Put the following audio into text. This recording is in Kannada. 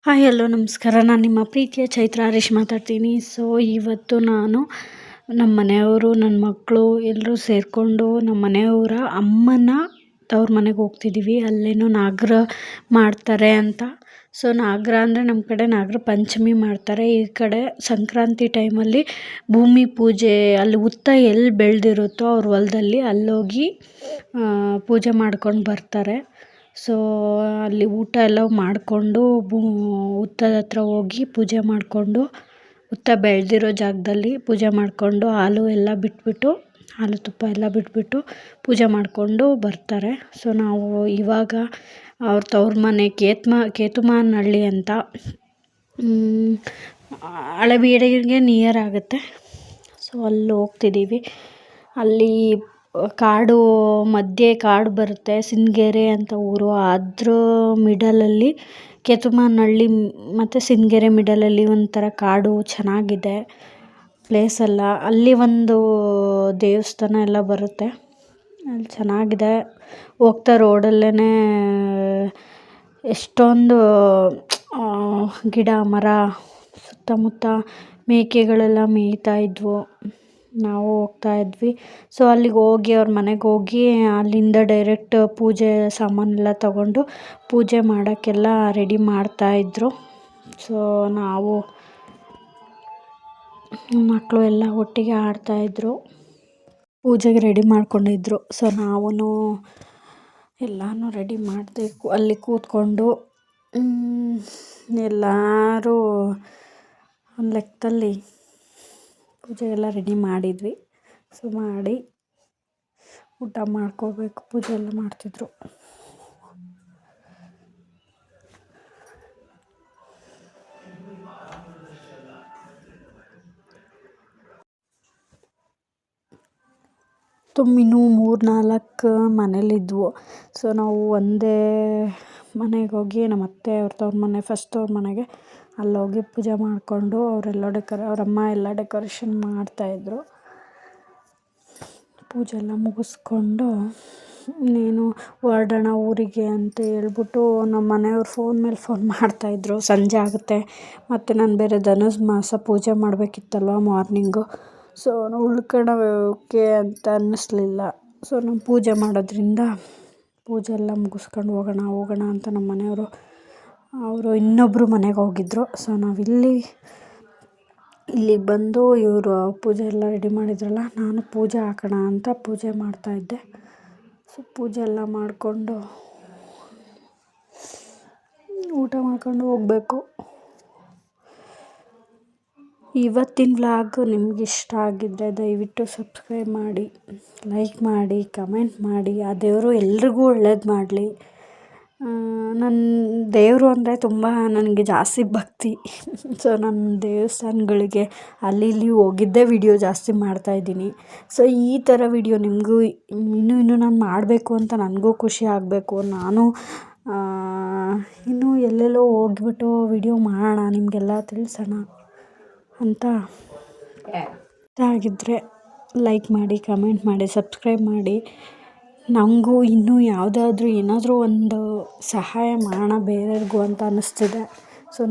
ಹಾಯ್ ಹಲೋ ನಮಸ್ಕಾರ. ನಾನು ನಿಮ್ಮ ಪ್ರೀತಿಯ ಚೈತ್ರ ಹರೀಶ್ ಮಾತಾಡ್ತೀನಿ. ಸೊ ಇವತ್ತು ನಾನು ನಮ್ಮ ಮನೆಯವರು, ನನ್ನ ಮಕ್ಕಳು ಎಲ್ಲರೂ ಸೇರಿಕೊಂಡು ನಮ್ಮ ಮನೆಯವರ ಅಮ್ಮನ ತವ್ರ ಮನೆಗೆ ಹೋಗ್ತಿದ್ದೀವಿ. ಅಲ್ಲೇನೋ ನಾಗರ ಮಾಡ್ತಾರೆ ಅಂತ. ಸೊ ನಾಗರ ಅಂದರೆ ನಮ್ಮ ಕಡೆ ನಾಗರ ಪಂಚಮಿ ಮಾಡ್ತಾರೆ. ಈ ಕಡೆ ಸಂಕ್ರಾಂತಿ ಟೈಮಲ್ಲಿ ಭೂಮಿ ಪೂಜೆ, ಅಲ್ಲಿ ಹುತ್ತ ಎಲ್ಲಿ ಬೆಳೆದಿರುತ್ತೋ ಅವ್ರ ಹೊಲದಲ್ಲಿ ಅಲ್ಲೋಗಿ ಪೂಜೆ ಮಾಡ್ಕೊಂಡು ಬರ್ತಾರೆ. ಸೊ ಅಲ್ಲಿ ಊಟ ಎಲ್ಲ ಮಾಡಿಕೊಂಡು ಹುತ್ತದ ಹತ್ರ ಹೋಗಿ ಪೂಜೆ ಮಾಡಿಕೊಂಡು, ಹುತ್ತ ಬೆಳೆದಿರೋ ಜಾಗದಲ್ಲಿ ಪೂಜೆ ಮಾಡಿಕೊಂಡು ಹಾಲು ಎಲ್ಲ ಬಿಟ್ಬಿಟ್ಟು, ಹಾಲು ತುಪ್ಪ ಎಲ್ಲ ಬಿಟ್ಬಿಟ್ಟು ಪೂಜೆ ಮಾಡಿಕೊಂಡು ಬರ್ತಾರೆ. ಸೊ ನಾವು ಇವಾಗ ಅವ್ರ ತವ್ರ ಮನೆ ಕೇತುಮಾನಹಳ್ಳಿ ಅಂತ, ಹಳೆಬೀಡಿಗೆ ನಿಯರ್ ಆಗುತ್ತೆ. ಸೊ ಅಲ್ಲಿ ಹೋಗ್ತಿದ್ದೀವಿ. ಅಲ್ಲಿ ಕಾಡು ಮಧ್ಯೆ ಕಾಡು ಬರುತ್ತೆ, ಸಿನ್ನಗೆರೆ ಅಂತ ಊರು. ಅದ್ರ ಮಿಡಲಲ್ಲಿ ಕೇತುಮಾನಹಳ್ಳಿ ಮತ್ತು ಸಿನ್ನಗೆರೆ ಮಿಡಲಲ್ಲಿ ಒಂಥರ ಕಾಡು ಚೆನ್ನಾಗಿದೆ ಪ್ಲೇಸ್ ಎಲ್ಲ. ಅಲ್ಲಿ ಒಂದು ದೇವಸ್ಥಾನ ಎಲ್ಲ ಬರುತ್ತೆ, ಅಲ್ಲಿ ಚೆನ್ನಾಗಿದೆ. ಹೋಗ್ತಾ ರೋಡಲ್ಲೇ ಎಷ್ಟೊಂದು ಗಿಡ ಮರ, ಸುತ್ತಮುತ್ತ ಮೇಕೆಗಳೆಲ್ಲ ಮೇಯ್ತಾ ಇದ್ವು. ನಾವು ಹೋಗ್ತಾ ಇದ್ವಿ. ಸೊ ಅಲ್ಲಿಗೆ ಹೋಗಿ ಅವ್ರ ಮನೆಗೆ ಹೋಗಿ ಅಲ್ಲಿಂದ ಡೈರೆಕ್ಟ್ ಪೂಜೆ ಸಾಮಾನೆಲ್ಲ ತಗೊಂಡು ಪೂಜೆ ಮಾಡೋಕ್ಕೆಲ್ಲ ರೆಡಿ ಮಾಡ್ತಾಯಿದ್ರು. ಸೊ ನಾವು ಮಕ್ಕಳು ಎಲ್ಲ ಒಟ್ಟಿಗೆ ಆಡ್ತಾಯಿದ್ರು, ಪೂಜೆಗೆ ರೆಡಿ ಮಾಡ್ಕೊಂಡಿದ್ರು. ಸೊ ನಾವು ಎಲ್ಲನೂ ರೆಡಿ ಮಾಡಿದೆ. ಅಲ್ಲಿ ಕೂತ್ಕೊಂಡು ಎಲ್ಲರೂ ಒಂದು ಲೆಕ್ಕದಲ್ಲಿ ಪೂಜೆ ಎಲ್ಲ ರೆಡಿ ಮಾಡಿದ್ವಿ. ಸೊ ಮಾಡಿ ಊಟ ಮಾಡ್ಕೋಬೇಕು, ಪೂಜೆ ಎಲ್ಲ ಮಾಡ್ತಿದ್ರು. ಇನ್ನೂ 3-4 ಮನೇಲಿದ್ವು. ಸೊ ನಾವು ಒಂದೇ ಮನೆಗೆ ಹೋಗಿ ನಮ್ಮ ಅತ್ತೆ ಅವ್ರ ತವ್ರ ಮನೆ, ಫಸ್ಟ್ ತವ್ರ ಮನೆಗೆ ಅಲ್ಲೋಗಿ ಪೂಜೆ ಮಾಡಿಕೊಂಡು ಅವರಮ್ಮ ಎಲ್ಲ ಡೆಕೋರೇಷನ್ ಮಾಡ್ತಾಯಿದ್ರು. ಪೂಜೆ ಎಲ್ಲ ಮುಗಿಸ್ಕೊಂಡು ನೀನು ಹೊರಡೋಣ ಊರಿಗೆ ಅಂತ ಹೇಳ್ಬಿಟ್ಟು ನಮ್ಮ ಮನೆಯವ್ರು ಫೋನ್ ಮೇಲೆ ಫೋನ್ ಮಾಡ್ತಾಯಿದ್ರು. ಸಂಜೆ ಆಗುತ್ತೆ, ಮತ್ತು ನಾನು ಬೇರೆ ಧನುರ್ಮಾಸ ಪೂಜೆ ಮಾಡಬೇಕಿತ್ತಲ್ವ ಮಾರ್ನಿಂಗು. ಸೊ ಉಳ್ಕೊಳ್ಳೋಕ್ಕೆ ಅಂತ ಅನ್ನಿಸ್ಲಿಲ್ಲ. ಸೊ ನಾವು ಪೂಜೆ ಮಾಡೋದ್ರಿಂದ ಪೂಜೆ ಎಲ್ಲ ಮುಗಿಸ್ಕೊಂಡು ಹೋಗೋಣ ಅಂತ ನಮ್ಮ ಮನೆಯವರು ಅವರು ಇನ್ನೊಬ್ಬರು ಮನೆಗೆ ಹೋಗಿದ್ದರು. ಸೊ ಇಲ್ಲಿಗೆ ಬಂದು ಇವರು ಪೂಜೆ ಎಲ್ಲ ರೆಡಿ ಮಾಡಿದ್ರಲ್ಲ, ನಾನು ಪೂಜೆ ಹಾಕೋಣ ಅಂತ ಪೂಜೆ ಮಾಡ್ತಾಯಿದ್ದೆ. ಸೊ ಪೂಜೆ ಎಲ್ಲ ಮಾಡಿಕೊಂಡು ಊಟ ಮಾಡ್ಕೊಂಡು ಹೋಗಬೇಕು. ಇವತ್ತಿನ ವ್ಲಾಗ್ ನಿಮ್ಗೆ ಇಷ್ಟ ಆಗಿದ್ದರೆ ದಯವಿಟ್ಟು ಸಬ್ಸ್ಕ್ರೈಬ್ ಮಾಡಿ, ಲೈಕ್ ಮಾಡಿ, ಕಮೆಂಟ್ ಮಾಡಿ. ಆ ದೇವರು ಎಲ್ರಿಗೂ ಒಳ್ಳೇದು ಮಾಡಲಿ. ನನ್ನ ದೇವರು ಅಂದರೆ ತುಂಬ ನನಗೆ ಜಾಸ್ತಿ ಭಕ್ತಿ. ಸೊ ನನ್ನ ದೇವಸ್ಥಾನಗಳಿಗೆ ಅಲ್ಲಿ ಇಲ್ಲಿ ಹೋಗಿದ್ದೇ ವಿಡಿಯೋ ಜಾಸ್ತಿ ಮಾಡ್ತಾಯಿದ್ದೀನಿ. ಸೊ ಈ ಥರ ವಿಡಿಯೋ ನಿಮಗೂ ಇನ್ನೂ ನಾನು ಮಾಡಬೇಕು ಅಂತ ನನಗೂ ಖುಷಿ ಆಗಬೇಕು. ನಾನು ಇನ್ನೂ ಎಲ್ಲೆಲ್ಲೋ ಹೋಗ್ಬಿಟ್ಟು ವಿಡಿಯೋ ಮಾಡೋಣ, ನಿಮಗೆಲ್ಲ ತಿಳಿಸೋಣ ಅಂತ. ಆಗಿದ್ದರೆ ಲೈಕ್ ಮಾಡಿ, ಕಮೆಂಟ್ ಮಾಡಿ, ಸಬ್ಸ್ಕ್ರೈಬ್ ಮಾಡಿ. ನನಗೂ ಇನ್ನೂ ಏನಾದರೂ ಒಂದು ಸಹಾಯ ಮಾಡೋಣ ಬೇರೆಯವ್ರಿಗೂ ಅಂತ ಅನ್ನಿಸ್ತಿದೆ. ಸೊ